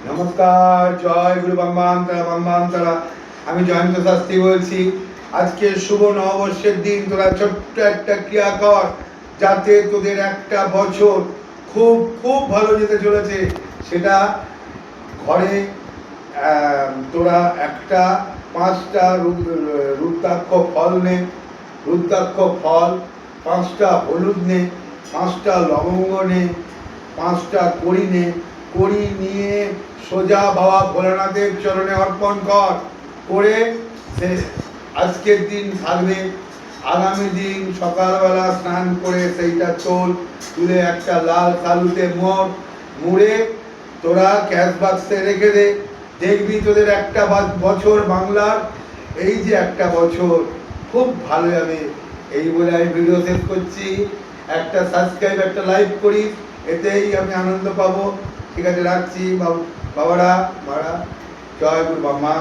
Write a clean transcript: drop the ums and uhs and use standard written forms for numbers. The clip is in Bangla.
নমস্কার, জয় গুরু বাম্বান্তরা। আমি জয়ন্ত শাস্ত্রী বলছি। আজকে শুভ নববর্ষের দিন, তোরা ছোট্ট একটা ক্রিয়া কর যাতে তোদের একটা বছর খুব খুব ভালো যেতে চলেছে। সেটা ঘরে তোরা একটা 5টা রুদ্রাক্ষ ফল নে, রুদ্রাক্ষ ফল, 5টা হলুদ নে, 5টা লবঙ্গ নে, 5টা কড়ি নে। কড়ি নিয়ে সোজা বাবা ভোলানাথের চরণে অর্পণ কর। করে আজকের দিন থাকবে, আগামী দিন সকালবেলা স্নান করে সেইটা তুলে একটা লাল কালুতে মুড়ে তোরা ক্যাশ বাক্সে রেখে দে। দেখবি তোদের একটা বছর বাংলার, এই যে একটা বছর খুব ভালো যাবে। এই বলে আমি ভিডিও শেষ করছি। একটা সাবস্ক্রাইব, একটা লাইক করি, এতেই আমি আনন্দ পাবো। ঠিক আছে, রাখছি বাবারা। জয় গুরু বাম্মা।